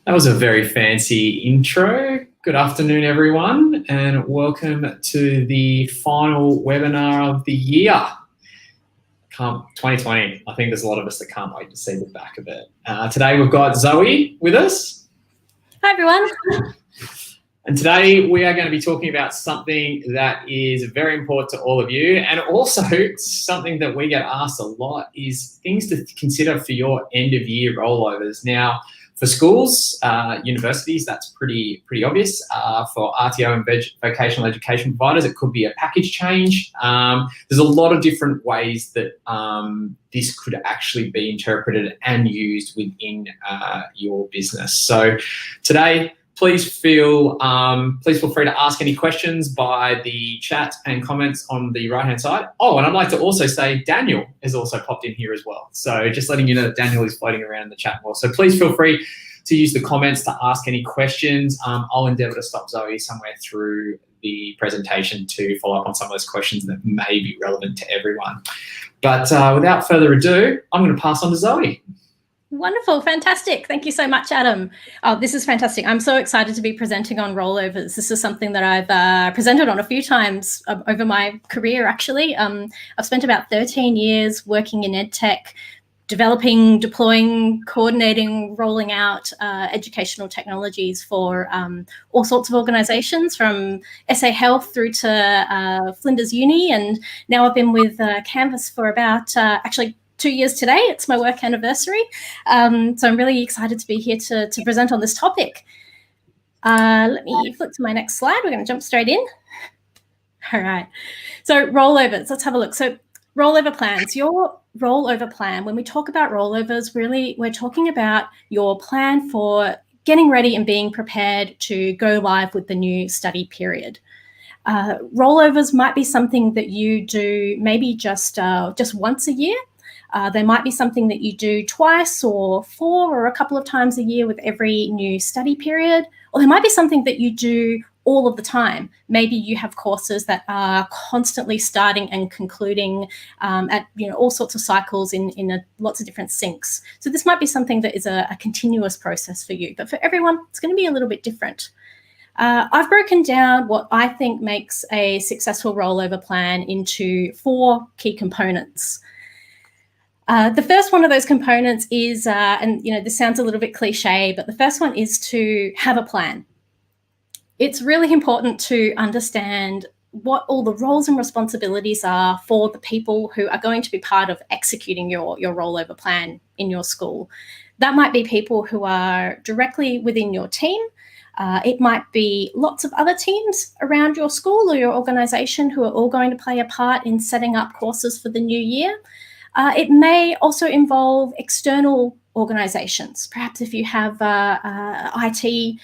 That was a very fancy intro. Good afternoon, everyone, and welcome to the final webinar of the year. 2020. I think there's a lot of us that can't wait to see the back of it. Today we've got Zoe with us. Hi, everyone. And today we are going to be talking about something that is very important to all of you, and also something that we get asked a lot is things to consider for your end of year rollovers. Now, for schools, universities, that's pretty obvious. For RTO and vocational education providers, it could be a package change. There's a lot of different ways that this could actually be interpreted and used within your business. So today, please feel free to ask any questions by the chat and comments on the right-hand side. Oh, and I'd like to also say Daniel has also popped in here as well. So just letting you know that Daniel is floating around in the chat more. So please feel free to use the comments to ask any questions. I'll endeavour to stop Zoe somewhere through the presentation to follow up on some of those questions that may be relevant to everyone. But without further ado, I'm going to pass on to Zoe. Wonderful. Fantastic. Thank you so much, Adam. Oh, this is fantastic. I'm so excited to be presenting on rollovers. This is something that I've presented on a few times over my career, actually. I've spent about 13 years working in EdTech, developing, deploying, coordinating, rolling out educational technologies for all sorts of organizations, from SA Health through to Flinders Uni. And now I've been with Canvas for about actually 2 years today. It's my work anniversary. So I'm really excited to be here to present on this topic. Let me flip to my next slide. We're going to jump straight in. All right. So rollovers, let's have a look. So rollover plans, your rollover plan. When we talk about rollovers, really, we're talking about your plan for getting ready and being prepared to go live with the new study period. Rollovers might be something that you do maybe just once a year. There might be something that you do twice or 4 or a couple of times a year with every new study period, or there might be something that you do all of the time. Maybe you have courses that are constantly starting and concluding at all sorts of cycles in lots of different syncs. So this might be something that is a continuous process for you, but for everyone, it's going to be a little bit different. I've broken down what I think makes a successful rollover plan into 4 key components. The first one of those components is, and this sounds a little bit cliche, but the first one is to have a plan. It's really important to understand what all the roles and responsibilities are for the people who are going to be part of executing your rollover plan in your school. That might be people who are directly within your team. It might be lots of other teams around your school or your organisation who are all going to play a part in setting up courses for the new year. It may also involve external organisations. Perhaps if you have IT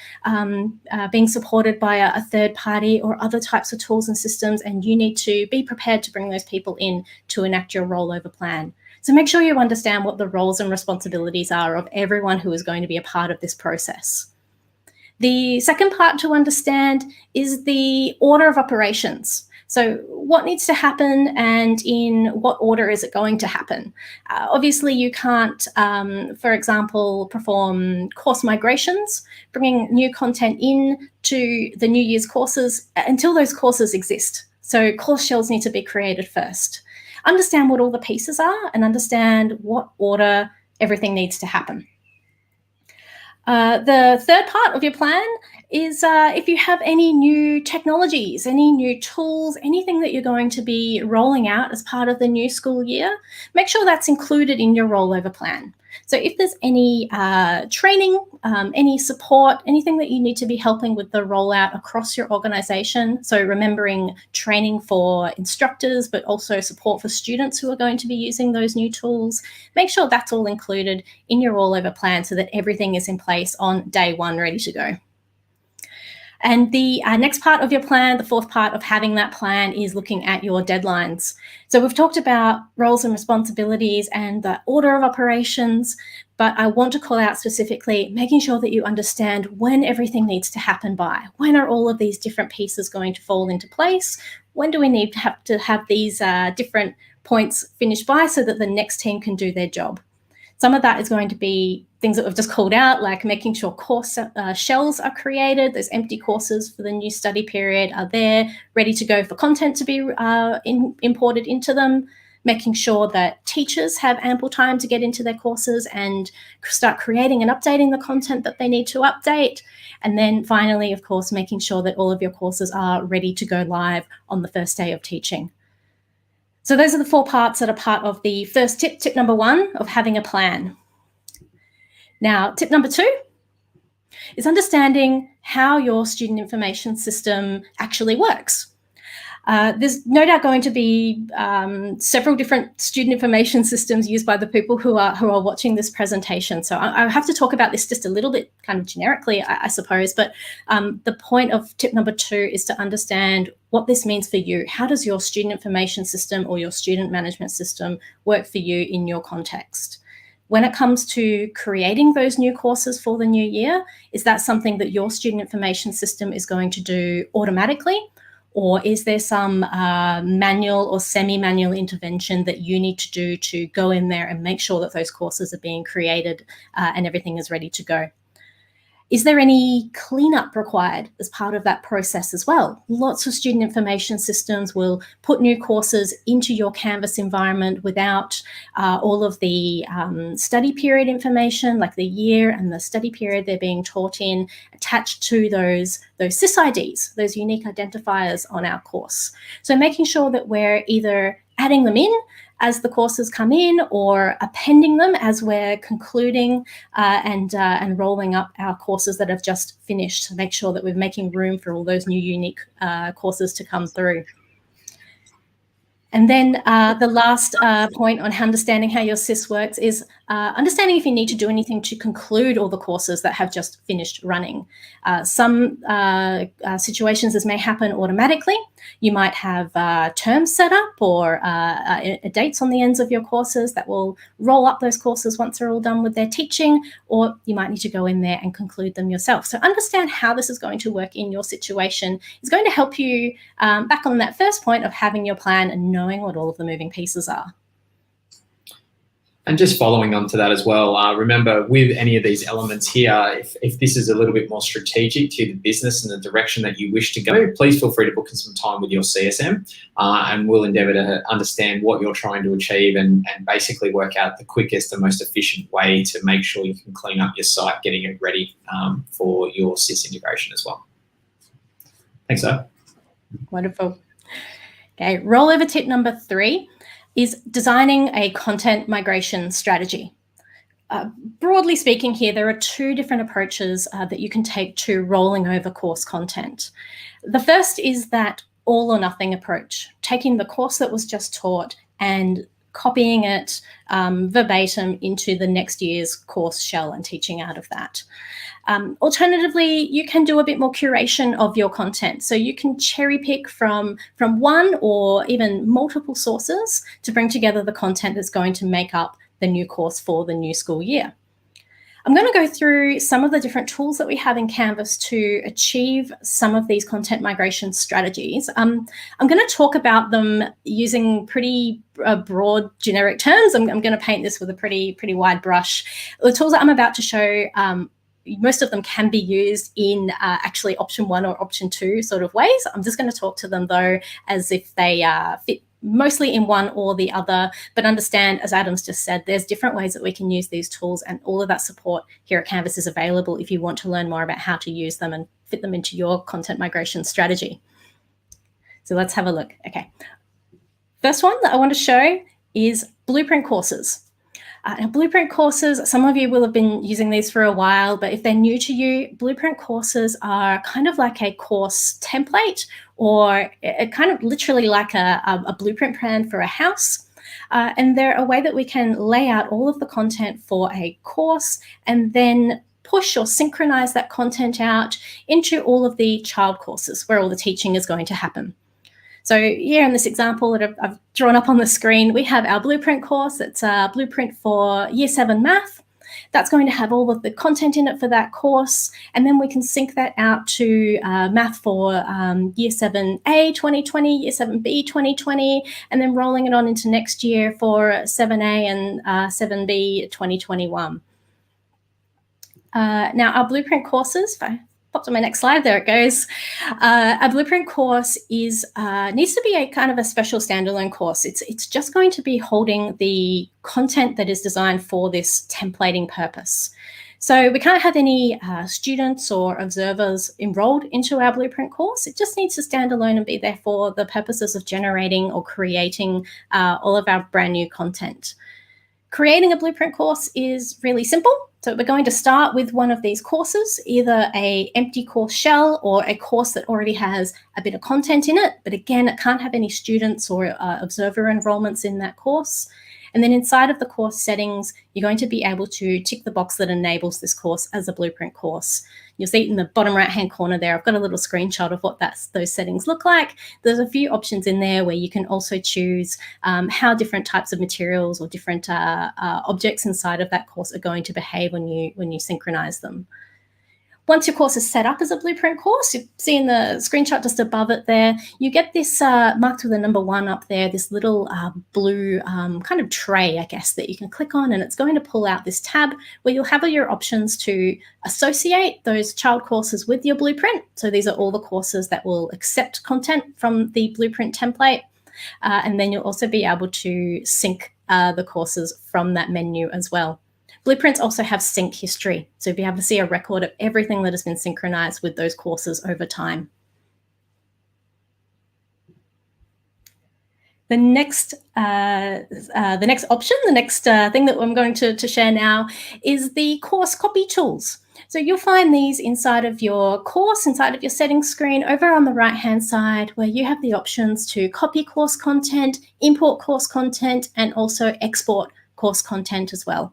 being supported by a third party or other types of tools and systems, and you need to be prepared to bring those people in to enact your rollover plan. So make sure you understand what the roles and responsibilities are of everyone who is going to be a part of this process. The second part to understand is the order of operations. So what needs to happen and in what order is it going to happen? Obviously, you can't, for example, perform course migrations, bringing new content in to the New Year's courses until those courses exist. So course shells need to be created first. Understand what all the pieces are and understand what order everything needs to happen. The third part of your plan is if you have any new technologies, any new tools, anything that you're going to be rolling out as part of the new school year, make sure that's included in your rollover plan. So if there's any training, any support, anything that you need to be helping with the rollout across your organisation, so remembering training for instructors, but also support for students who are going to be using those new tools, make sure that's all included in your rollover plan so that everything is in place on day 1, ready to go. And the next part of your plan, the fourth part of having that plan, is looking at your deadlines. So we've talked about roles and responsibilities and the order of operations, but I want to call out specifically making sure that you understand when everything needs to happen by. When are all of these different pieces going to fall into place? When do we need to have these different points finished by so that the next team can do their job? Some of that is going to be things that we've just called out, like making sure course shells are created, those empty courses for the new study period are there, ready to go for content to be imported into them, making sure that teachers have ample time to get into their courses and start creating and updating the content that they need to update. And then finally, of course, making sure that all of your courses are ready to go live on the first day of teaching. So those are the 4 parts that are part of the first tip, tip number 1, of having a plan. Now, tip number 2 is understanding how your student information system actually works. There's no doubt going to be several different student information systems used by the people who are watching this presentation. So I have to talk about this just a little bit kind of generically, I suppose. But the point of tip number 2 is to understand what this means for you. How does your student information system or your student management system work for you in your context? When it comes to creating those new courses for the new year, is that something that your student information system is going to do automatically? Or is there some manual or semi-manual intervention that you need to do to go in there and make sure that those courses are being created and everything is ready to go? Is there any cleanup required as part of that process as well? Lots of student information systems will put new courses into your Canvas environment without all of the study period information, like the year and the study period they're being taught in, attached to those sysids, those unique identifiers on our course. So making sure that we're either adding them in as the courses come in, or appending them as we're concluding and rolling up our courses that have just finished, to make sure that we're making room for all those new unique courses to come through. And then the last point on understanding how your SIS works is understanding if you need to do anything to conclude all the courses that have just finished running. Some situations this may happen automatically. You might have terms set up or dates on the ends of your courses that will roll up those courses once they're all done with their teaching, or you might need to go in there and conclude them yourself. So understand how this is going to work in your situation is going to help you back on that first point of having your plan and knowing what all of the moving pieces are. And just following on to that as well, remember with any of these elements here, if this is a little bit more strategic to the business and the direction that you wish to go, please feel free to book in some time with your CSM and we'll endeavour to understand what you're trying to achieve and basically work out the quickest and most efficient way to make sure you can clean up your site, getting it ready for your SIS integration as well. Thanks, Zoe. Wonderful. Okay, rollover tip number 3 is designing a content migration strategy. Broadly speaking here, there are 2 different approaches that you can take to rolling over course content. The first is that all or nothing approach, taking the course that was just taught and copying it verbatim into the next year's course shell and teaching out of that. Alternatively, you can do a bit more curation of your content. So you can cherry pick from one or even multiple sources to bring together the content that's going to make up the new course for the new school year. I'm going to go through some of the different tools that we have in Canvas to achieve some of these content migration strategies. I'm going to talk about them using pretty broad generic terms. I'm going to paint this with a pretty wide brush. The tools that I'm about to show, most of them can be used in actually option 1 or option 2 sort of ways. I'm just going to talk to them though as if they fit mostly in one or the other, but understand, as Adam's just said, there's different ways that we can use these tools, and all of that support here at Canvas is available if you want to learn more about how to use them and fit them into your content migration strategy. So let's have a look. Okay. First one that I want to show is Blueprint courses. Now, Blueprint courses, some of you will have been using these for a while, but if they're new to you, Blueprint courses are kind of like a course template, or kind of literally like a blueprint plan for a house. And they're a way that we can lay out all of the content for a course and then push or synchronize that content out into all of the child courses where all the teaching is going to happen. So here in this example that I've drawn up on the screen, we have our Blueprint course. It's a Blueprint for Year 7 Math. That's going to have all of the content in it for that course. And then we can sync that out to Math for Year 7A 2020, Year 7B 2020, and then rolling it on into next year for 7A and 7B 2021. Now, our Blueprint courses, if I pop to my next slide, there it goes. Our Blueprint course needs to be a kind of a special standalone course. It's just going to be holding the content that is designed for this templating purpose. So we can't have any students or observers enrolled into our Blueprint course. It just needs to stand alone and be there for the purposes of generating or creating all of our brand new content. Creating a Blueprint course is really simple. So we're going to start with one of these courses, either an empty course shell or a course that already has a bit of content in it. But again, it can't have any students or observer enrollments in that course. And then inside of the course settings, you're going to be able to tick the box that enables this course as a Blueprint course. You'll see in the bottom right-hand corner there, I've got a little screenshot of what those settings look like. There's a few options in there where you can also choose how different types of materials or different objects inside of that course are going to behave when you synchronize them. Once your course is set up as a Blueprint course, you see in the screenshot just above it there, you get this marked with a number 1 up there, this little blue kind of tray, I guess, that you can click on, and it's going to pull out this tab where you'll have all your options to associate those child courses with your Blueprint. So these are all the courses that will accept content from the Blueprint template. And then you'll also be able to sync the courses from that menu as well. Blueprints also have sync history, so you'll be able to see a record of everything that has been synchronized with those courses over time. The next option, the next thing that I'm going to share now is the course copy tools. So you'll find these inside of your course, inside of your settings screen, over on the right-hand side, where you have the options to copy course content, import course content, and also export course content as well.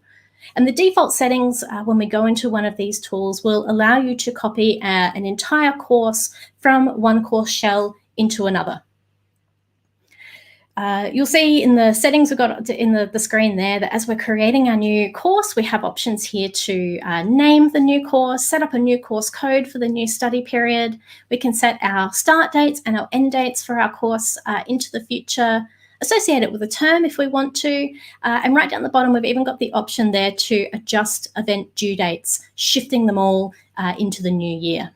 And the default settings, when we go into one of these tools, will allow you to copy an entire course from one course shell into another. You'll see in the settings we've got in the screen there that as we're creating our new course, we have options here to name the new course, set up a new course code for the new study period. We can set our start dates and our end dates for our course into the future, associate it with a term if we want to, and right down the bottom, we've even got the option there to adjust event due dates, shifting them all into the new year.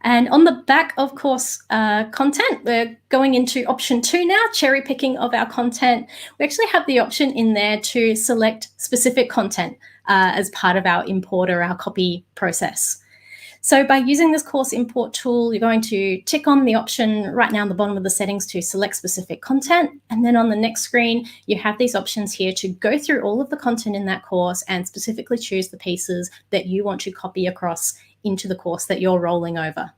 And on the back of course content, we're going into option 2 now, cherry picking of our content. We actually have the option in there to select specific content as part of our import or our copy process. So by using this course import tool, you're going to tick on the option right now on the bottom of the settings to select specific content. And then on the next screen, you have these options here to go through all of the content in that course and specifically choose the pieces that you want to copy across into the course that you're rolling over.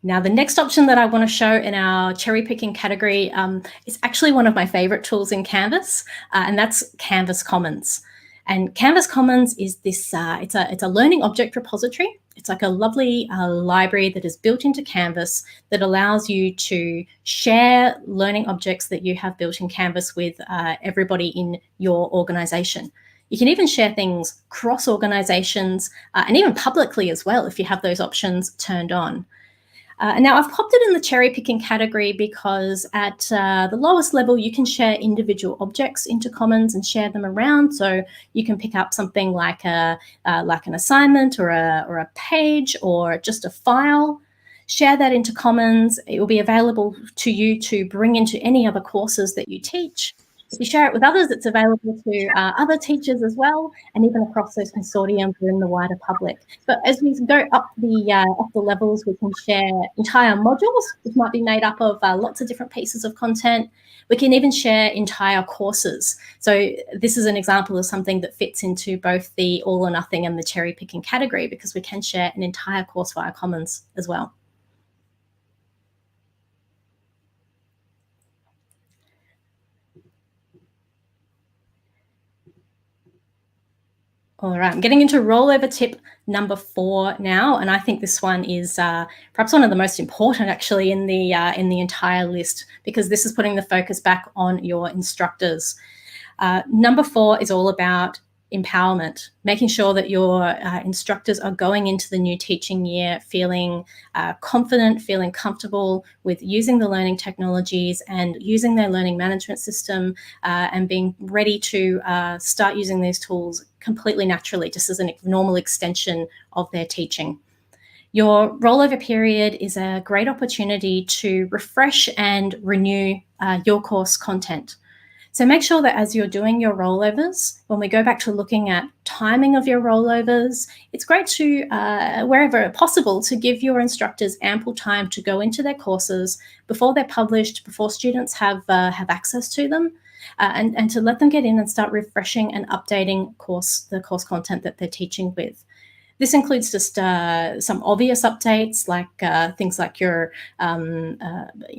Now, the next option that I want to show in our cherry picking category is actually one of my favorite tools in Canvas, and that's Canvas Commons. And Canvas Commons is this, it's a learning object repository. It's like a lovely library that is built into Canvas that allows you to share learning objects that you have built in Canvas with everybody in your organization. You can even share things cross organizations and even publicly as well if you have those options turned on. And now I've popped it in the cherry picking category because at the lowest level, you can share individual objects into Commons and share them around. So you can pick up something like an assignment or a page or just a file, share that into Commons. It will be available to you to bring into any other courses that you teach. If you share it with others, it's available to other teachers as well, and even across those consortiums or in the wider public. But as we go up the levels, we can share entire modules, which might be made up of lots of different pieces of content. We can even share entire courses. So this is an example of something that fits into both the all or nothing and the cherry picking category, because we can share an entire course via Commons as well. All right, I'm getting into rollover tip number 4 now, and I think this one is perhaps one of the most important actually in the entire list, because this is putting the focus back on your instructors. Number 4 is all about empowerment, making sure that your instructors are going into the new teaching year feeling confident, feeling comfortable with using the learning technologies and using their learning management system, and being ready to start using these tools completely naturally, just as a normal extension of their teaching. Your rollover period is a great opportunity to refresh and renew your course content. So make sure that as you're doing your rollovers, when we go back to looking at timing of your rollovers, it's great to, wherever possible, to give your instructors ample time to go into their courses before they're published, before students have access to them, and to let them get in and start refreshing and updating the course content that they're teaching with. This includes just some obvious updates, like things like your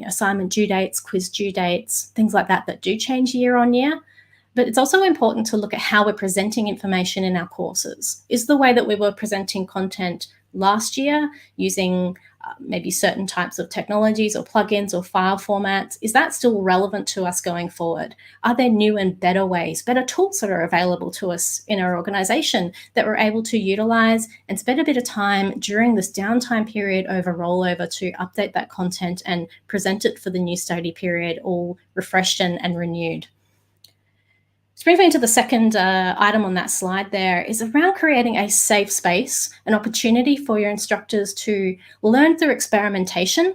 assignment due dates, quiz due dates, things like that do change year on year. But it's also important to look at how we're presenting information in our courses. Is the way that we were presenting content last year using maybe certain types of technologies or plugins or file formats, is that still relevant to us going forward? Are there new and better ways, better tools that are available to us in our organization that we're able to utilize and spend a bit of time during this downtime period over rollover to update that content and present it for the new study period all refreshed and renewed? Which brings me into the second item on that slide there, is around creating a safe space, an opportunity for your instructors to learn through experimentation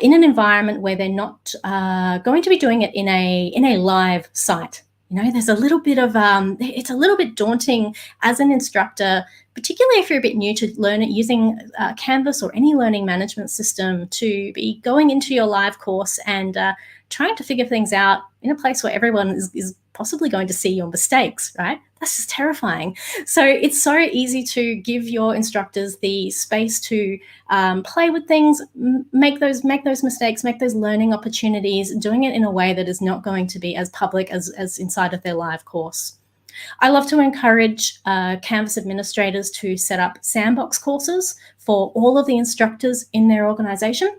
in an environment where they're not going to be doing it in a live site. You know, there's a little bit of, it's a little bit daunting as an instructor, particularly if you're a bit new to using Canvas or any learning management system, to be going into your live course and trying to figure things out in a place where everyone is possibly going to see your mistakes, right? That's just terrifying. So it's so easy to give your instructors the space to play with things, make those mistakes, make those learning opportunities, doing it in a way that is not going to be as public as inside of their live course. I love to encourage Canvas administrators to set up sandbox courses for all of the instructors in their organization.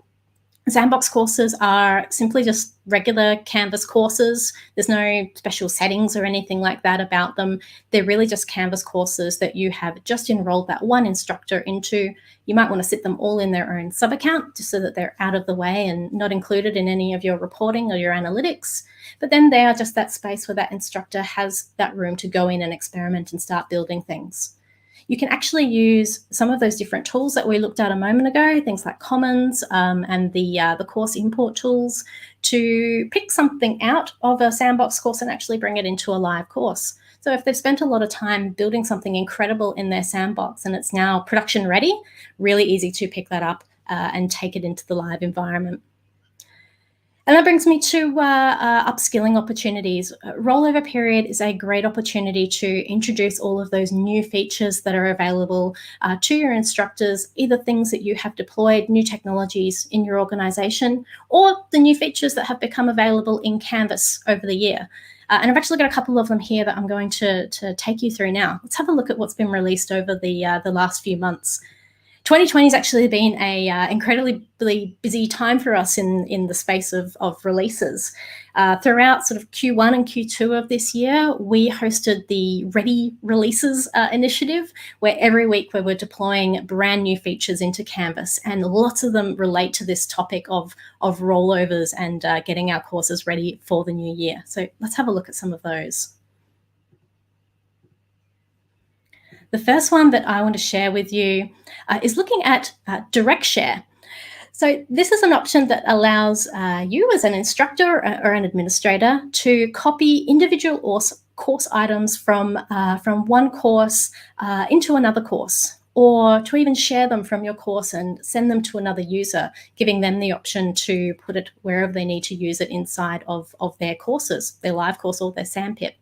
Sandbox courses are simply just regular Canvas courses. There's no special settings or anything like that about them. They're really just Canvas courses that you have just enrolled that one instructor into. You might want to sit them all in their own sub-account just so that they're out of the way and not included in any of your reporting or your analytics. But then they are just that space where that instructor has that room to go in and experiment and start building things. You can actually use some of those different tools that we looked at a moment ago, things like Commons and the course import tools, to pick something out of a sandbox course and actually bring it into a live course. So if they've spent a lot of time building something incredible in their sandbox and it's now production ready, really easy to pick that up and take it into the live environment. And that brings me to upskilling opportunities. Rollover period is a great opportunity to introduce all of those new features that are available to your instructors, either things that you have deployed, new technologies in your organization, or the new features that have become available in Canvas over the year. And I've actually got a couple of them here that I'm going to take you through now. Let's have a look at what's been released over the last few months. 2020 has actually been a incredibly busy time for us in the space of releases. Throughout sort of Q1 and Q2 of this year, we hosted the Ready Releases initiative, where every week we were deploying brand new features into Canvas, and lots of them relate to this topic of rollovers and getting our courses ready for the new year. So let's have a look at some of those. The first one that I want to share with you is looking at direct share. So this is an option that allows you as an instructor or an administrator to copy individual course items from one course into another course, or to even share them from your course and send them to another user, giving them the option to put it wherever they need to use it inside of their courses, their live course or their sandpit.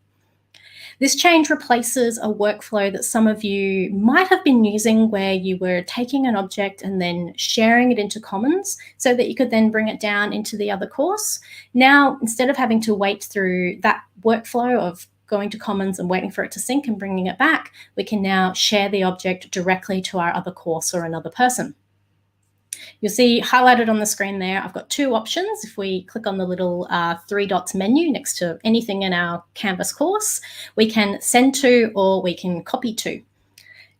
This change replaces a workflow that some of you might have been using, where you were taking an object and then sharing it into Commons so that you could then bring it down into the other course. Now, instead of having to wait through that workflow of going to Commons and waiting for it to sync and bringing it back, we can now share the object directly to our other course or another person. You'll see highlighted on the screen there, I've got two options. If we click on the little three dots menu next to anything in our Canvas course, we can send to or we can copy to.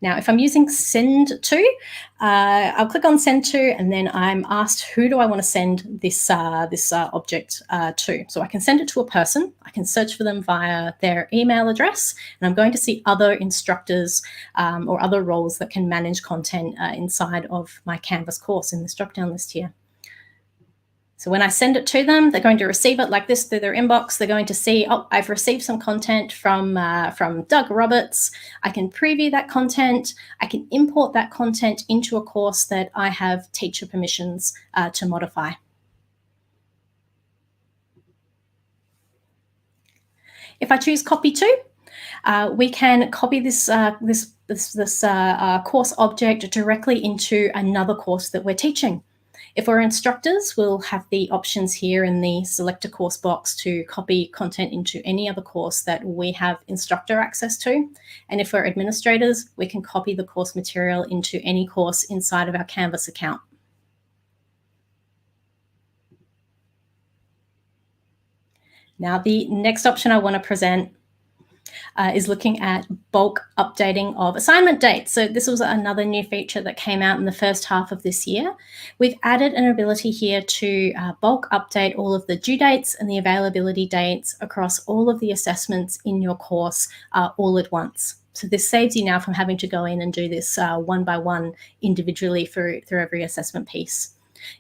Now, if I'm using send to, I'll click on send to, and then I'm asked who do I want to send this object to. So I can send it to a person. I can search for them via their email address, and I'm going to see other instructors or other roles that can manage content inside of my Canvas course in this drop-down list here. So when I send it to them, they're going to receive it like this through their inbox. They're going to see, oh, I've received some content from Doug Roberts. I can preview that content. I can import that content into a course that I have teacher permissions to modify. If I choose copy to, we can copy this course object directly into another course that we're teaching. If we're instructors, we'll have the options here in the select a course box to copy content into any other course that we have instructor access to. And if we're administrators, we can copy the course material into any course inside of our Canvas account. Now, the next option I want to present is looking at bulk updating of assignment dates. So this was another new feature that came out in the first half of this year. We've added an ability here to bulk update all of the due dates and the availability dates across all of the assessments in your course all at once. So this saves you now from having to go in and do this one by one individually through every assessment piece.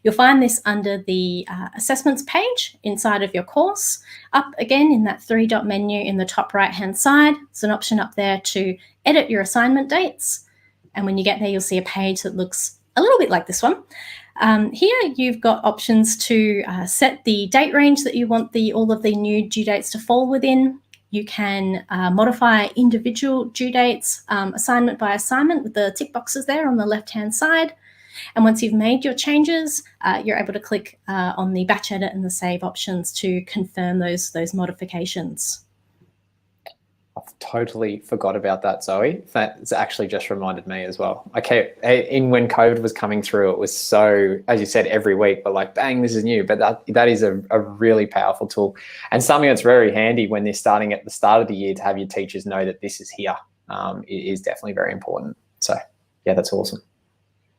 You'll find this under the assessments page inside of your course. Up again in that three dot menu in the top right hand side, there's an option up there to edit your assignment dates. And when you get there, you'll see a page that looks a little bit like this one. Here you've got options to set the date range that you want all of the new due dates to fall within. You can modify individual due dates assignment by assignment with the tick boxes there on the left hand side. And once you've made your changes, you're able to click on the batch edit and the save options to confirm those modifications. I've totally forgot about that, Zoe. That's actually just reminded me as well. Okay, when COVID was coming through, it was so, as you said, every week, but like, bang, this is new. But that is a really powerful tool, and something that's very handy when they're starting at the start of the year to have your teachers know that this is here. It is definitely very important. So yeah, that's awesome.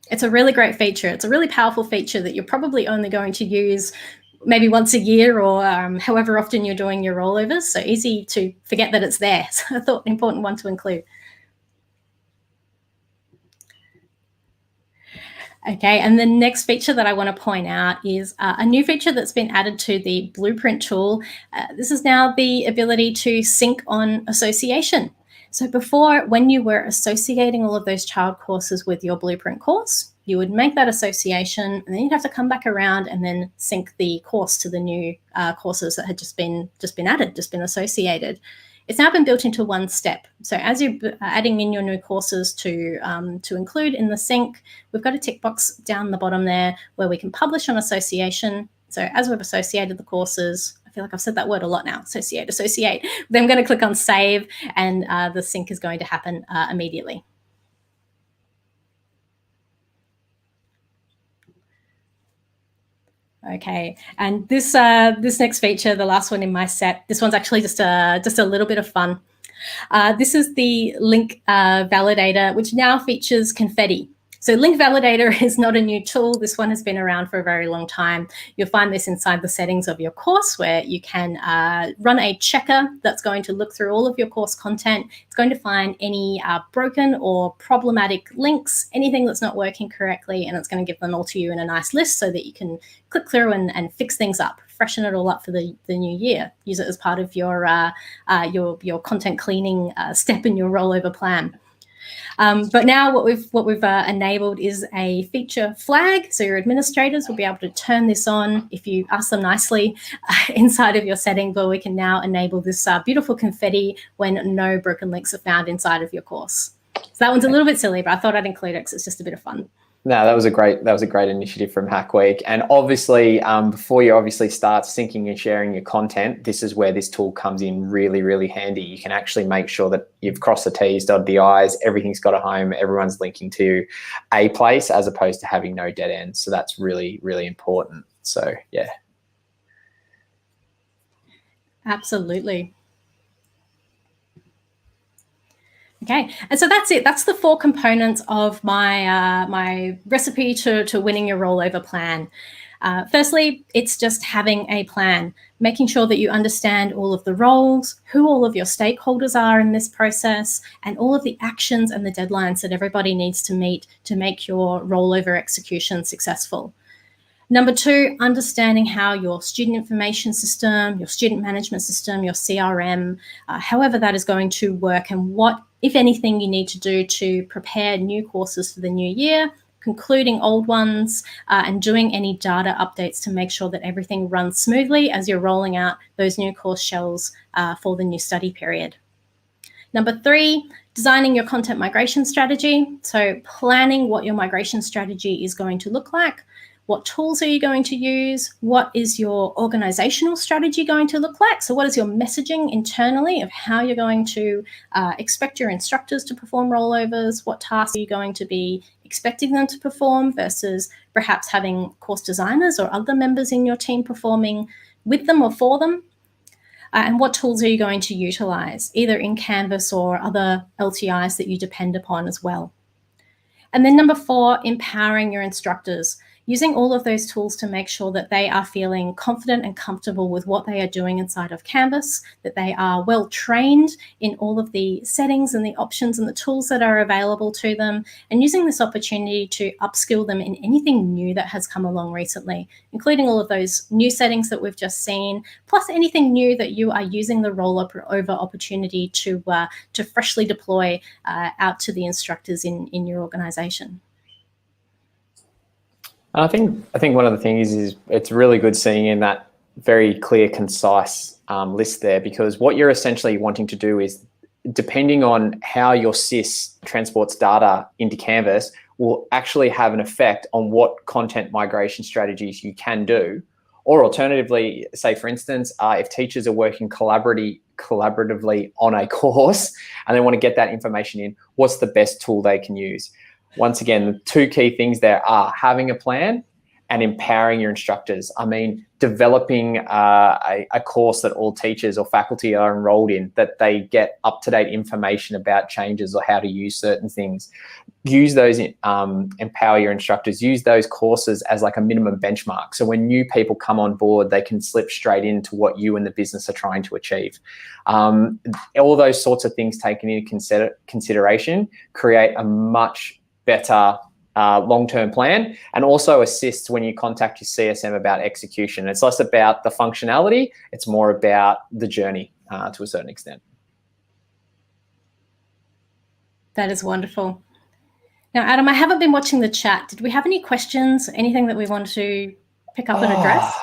It's a really great feature. It's a really powerful feature that you're probably only going to use maybe once a year or however often you're doing your rollovers. So easy to forget that it's there. So I thought an important one to include. Okay, and the next feature that I want to point out is a new feature that's been added to the Blueprint tool. This is now the ability to sync on association. So before, when you were associating all of those child courses with your Blueprint course, you would make that association, and then you'd have to come back around and then sync the course to the new courses that had just been added, just been associated. It's now been built into one step. So as you're adding in your new courses to include in the sync, we've got a tick box down the bottom there where we can publish on association. So as we've associated the courses, I feel like I've said that word a lot now, associate. Then I'm going to click on save, and the sync is going to happen immediately. Okay, and this next feature, the last one in my set, this one's actually just a little bit of fun. This is the link validator, which now features confetti. So link validator is not a new tool. This one has been around for a very long time. You'll find this inside the settings of your course, where you can run a checker that's going to look through all of your course content. It's going to find any broken or problematic links, anything that's not working correctly, and it's going to give them all to you in a nice list so that you can click through and fix things up, freshen it all up for the new year. Use it as part of your content cleaning step in your rollover plan. But now what we've enabled is a feature flag. So your administrators will be able to turn this on if you ask them nicely inside of your setting, but we can now enable this beautiful confetti when no broken links are found inside of your course. So that one's a little bit silly, but I thought I'd include it because it's just a bit of fun. No, that was a great initiative from Hack Week. And obviously, before you obviously start syncing and sharing your content, this is where this tool comes in really, really handy. You can actually make sure that you've crossed the T's, dotted the I's, everything's got a home, everyone's linking to a place as opposed to having no dead ends. So that's really, really important. So yeah. Absolutely. Okay, and so that's it. That's the 4 components of my my recipe to winning your rollover plan. Firstly, it's just having a plan, making sure that you understand all of the roles, who all of your stakeholders are in this process, and all of the actions and the deadlines that everybody needs to meet to make your rollover execution successful. Number 2, understanding how your student information system, your student management system, your CRM, however that is going to work, and what, if anything, you need to do to prepare new courses for the new year, concluding old ones, and doing any data updates to make sure that everything runs smoothly as you're rolling out those new course shells for the new study period. Number 3, designing your content migration strategy. So planning what your migration strategy is going to look like. What tools are you going to use? What is your organizational strategy going to look like? So what is your messaging internally of how you're going to expect your instructors to perform rollovers? What tasks are you going to be expecting them to perform versus perhaps having course designers or other members in your team performing with them or for them? And what tools are you going to utilize, either in Canvas or other LTIs that you depend upon as well? And then number 4, empowering your instructors, using all of those tools to make sure that they are feeling confident and comfortable with what they are doing inside of Canvas, that they are well trained in all of the settings and the options and the tools that are available to them, and using this opportunity to upskill them in anything new that has come along recently, including all of those new settings that we've just seen, plus anything new that you are using the rollover opportunity to freshly deploy out to the instructors in your organization. I think one of the things is it's really good seeing in that very clear, concise list there, because what you're essentially wanting to do is, depending on how your SIS transports data into Canvas, will actually have an effect on what content migration strategies you can do. Or alternatively, say for instance, if teachers are working collaboratively on a course and they want to get that information in, what's the best tool they can use? Once again, the 2 key things there are having a plan and empowering your instructors. I mean, developing a course that all teachers or faculty are enrolled in, that they get up-to-date information about changes or how to use certain things. Use those, empower your instructors, use those courses as like a minimum benchmark. So when new people come on board, they can slip straight into what you and the business are trying to achieve. All those sorts of things taken into consideration create a much better long-term plan, and also assists when you contact your CSM about execution. It's less about the functionality, it's more about the journey to a certain extent. That is wonderful. Now, Adam, I haven't been watching the chat. Did we have any questions, anything that we want to pick up and address?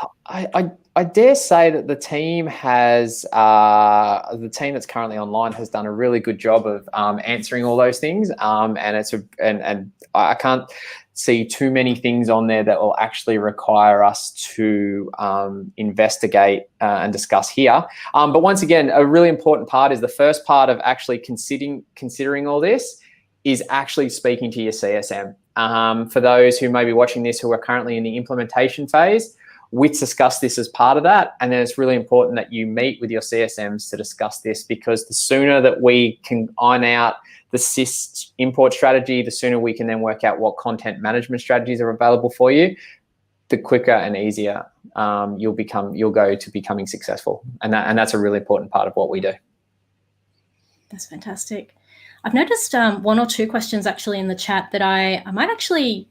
I dare say that the team has, the team that's currently online has done a really good job of answering all those things. And I can't see too many things on there that will actually require us to investigate and discuss here. But once again, a really important part is the first part of actually considering all this is actually speaking to your CSM. For those who may be watching this who are currently in the implementation phase, we discuss this as part of that, and then it's really important that you meet with your CSMs to discuss this, because the sooner that we can iron out the SIS import strategy, the sooner we can then work out what content management strategies are available for you, the quicker and easier you'll go to becoming successful, and that's a really important part of what we do. That's fantastic. I've noticed 1 or 2 questions actually in the chat that I might actually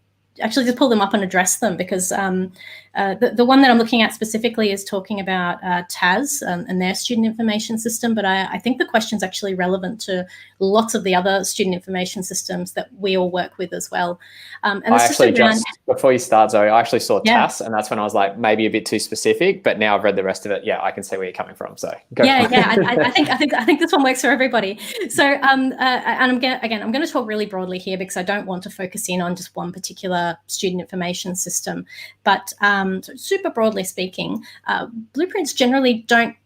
just pull them up and address them, because the one that I'm looking at specifically is talking about TAS and their student information system, but I think the question's actually relevant to lots of the other student information systems that we all work with as well. And I actually just, before you start, Zoe, I actually saw TAS, and that's when I was like, maybe a bit too specific, but now I've read the rest of it. Yeah, I can see where you're coming from. So go. I think this one works for everybody. So and I'm going to talk really broadly here, because I don't want to focus in on just one particular the student information system. But so super broadly speaking, blueprints generally don't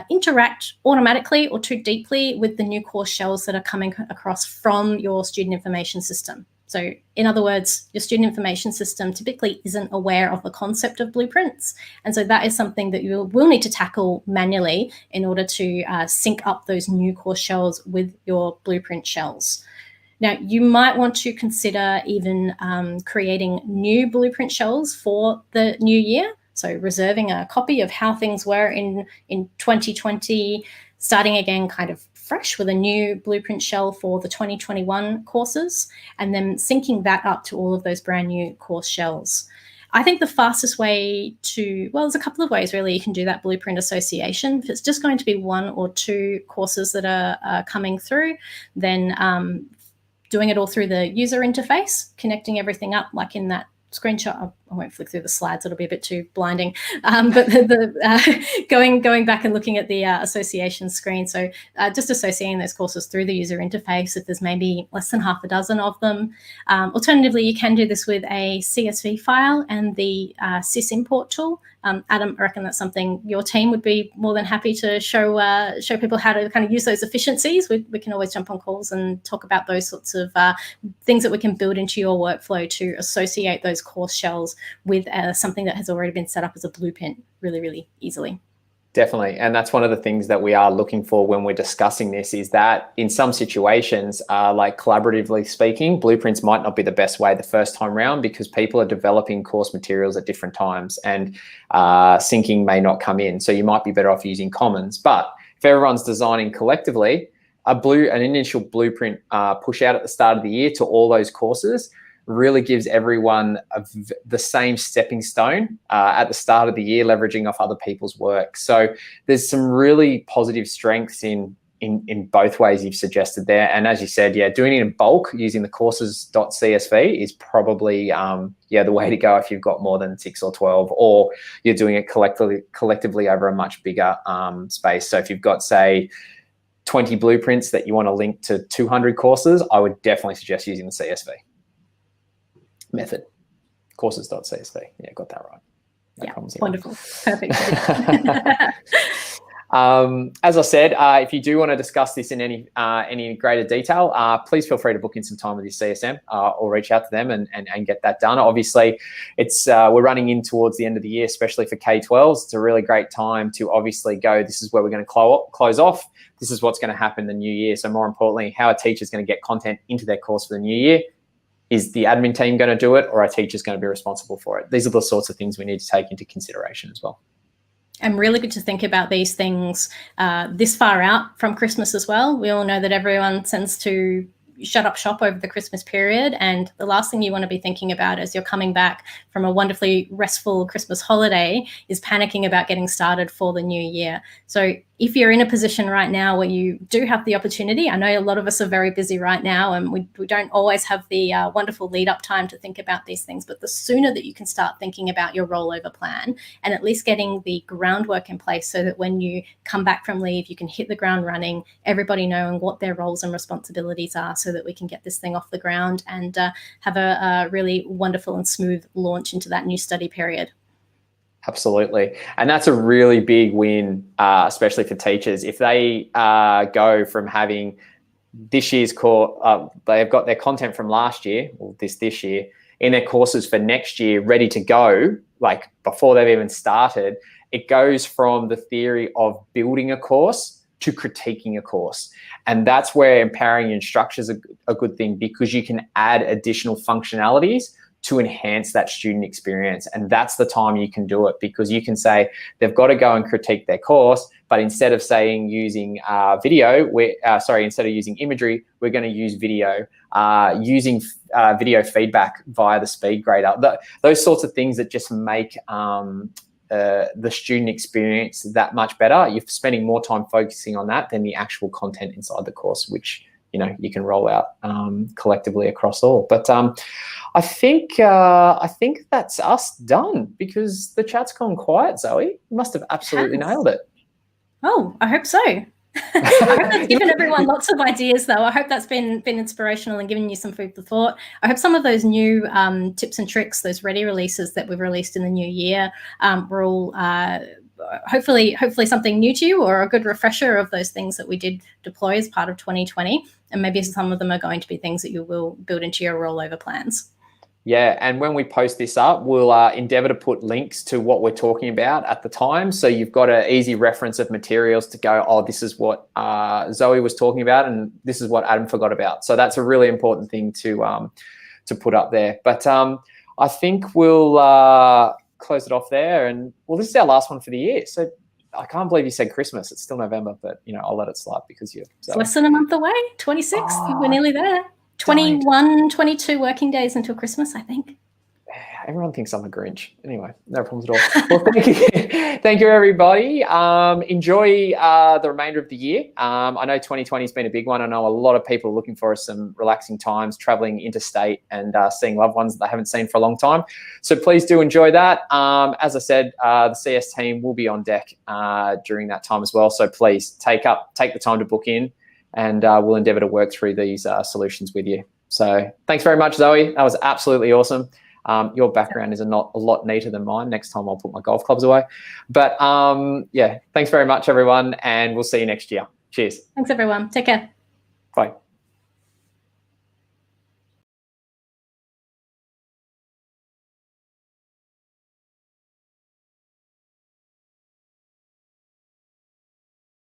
interact automatically or too deeply with the new course shells that are coming across from your student information system. So in other words, your student information system typically isn't aware of the concept of blueprints. And so that is something that you will need to tackle manually in order to sync up those new course shells with your blueprint shells. Now, you might want to consider even creating new blueprint shells for the new year. So reserving a copy of how things were in 2020, starting again kind of fresh with a new blueprint shell for the 2021 courses, and then syncing that up to all of those brand new course shells. I think the fastest way to, well, there's a couple of ways really you can do that blueprint association. If it's just going to be 1 or 2 courses that are coming through, then doing it all through the user interface, connecting everything up like in that screenshot. I won't flick through the slides, it'll be a bit too blinding. But going back and looking at the association screen. So just associating those courses through the user interface if there's maybe less than half a dozen of them. Alternatively, you can do this with a CSV file and the sys import tool. Adam, I reckon that's something your team would be more than happy to show people how to kind of use those efficiencies. We can always jump on calls and talk about those sorts of things that we can build into your workflow to associate those course shells with something that has already been set up as a blueprint really, really easily. Definitely. And that's one of the things that we are looking for when we're discussing this, is that in some situations, like collaboratively speaking, blueprints might not be the best way the first time round because people are developing course materials at different times and syncing may not come in. So you might be better off using commons. But if everyone's designing collectively, an initial blueprint push out at the start of the year to all those courses really gives everyone the same stepping stone at the start of the year, leveraging off other people's work. So there's some really positive strengths in both ways you've suggested there. And as you said, yeah, doing it in bulk using the courses.csv is probably the way to go if you've got more than 6 or 12, or you're doing it collectively over a much bigger space. So if you've got, say, 20 blueprints that you want to link to 200 courses, I would definitely suggest using the CSV method. Courses.csv. Yeah, got that right. Yeah, wonderful. Perfect. As I said, if you do want to discuss this in any greater detail, please feel free to book in some time with your CSM or reach out to them and get that done. Obviously, it's we're running in towards the end of the year, especially for K-12s. It's a really great time to obviously go, this is where we're going to close off. This is what's going to happen in the new year. So more importantly, how a teacher's going to get content into their course for the new year. Is the admin team going to do it, or are teachers going to be responsible for it? These are the sorts of things we need to take into consideration as well. And really good to think about these things this far out from Christmas as well. We all know that everyone tends to shut up shop over the Christmas period, and the last thing you want to be thinking about as you're coming back from a wonderfully restful Christmas holiday is panicking about getting started for the new year. So if you're in a position right now where you do have the opportunity, I know a lot of us are very busy right now and we don't always have the wonderful lead up time to think about these things, but the sooner that you can start thinking about your rollover plan and at least getting the groundwork in place so that when you come back from leave, you can hit the ground running, everybody knowing what their roles and responsibilities are so that we can get this thing off the ground and have a really wonderful and smooth launch into that new study period. Absolutely. And that's a really big win, especially for teachers. If they go from having this year's course, they've got their content from last year, or this year, in their courses for next year ready to go, like before they've even started, it goes from the theory of building a course to critiquing a course. And that's where empowering your instructors is a good thing, because you can add additional functionalities to enhance that student experience. And that's the time you can do it, because you can say they've got to go and critique their course, but instead of saying using instead of using imagery, we're going to use video, using video feedback via the speed grader. Those sorts of things that just make the student experience that much better. You're spending more time focusing on that than the actual content inside the course, which you can roll out collectively across all. But I think that's us done, because the chat's gone quiet. Zoe, you must have absolutely nailed it. Oh, I hope so. I hope that's given everyone lots of ideas, though. I hope that's been inspirational and given you some food for thought. I hope some of those new tips and tricks, those ready releases that we've released in the new year, were all hopefully something new to you, or a good refresher of those things that we did deploy as part of 2020. And maybe some of them are going to be things that you will build into your rollover plans. Yeah, and when we post this up, we'll endeavour to put links to what we're talking about at the time. So you've got an easy reference of materials to go, oh, this is what Zoe was talking about, and this is what Adam forgot about. So that's a really important thing to put up there. But I think we'll close it off there. And well, this is our last one for the year. So I can't believe you said Christmas. It's still November, but I'll let it slide because you're. It's less than a month away. 26th. We're nearly there. 21, 22 working days until Christmas, I think. Everyone thinks I'm a Grinch. Anyway, no problems at all. Well, thank you. Thank you, everybody. Enjoy the remainder of the year. I know 2020 has been a big one. I know a lot of people are looking for some relaxing times, traveling interstate and seeing loved ones that they haven't seen for a long time. So please do enjoy that. As I said, the CS team will be on deck during that time as well. So please take the time to book in, and we'll endeavour to work through these solutions with you. So thanks very much, Zoe. That was absolutely awesome. Your background is a lot neater than mine. Next time I'll put my golf clubs away. But yeah, thanks very much, everyone, and we'll see you next year. Cheers. Thanks, everyone. Take care. Bye.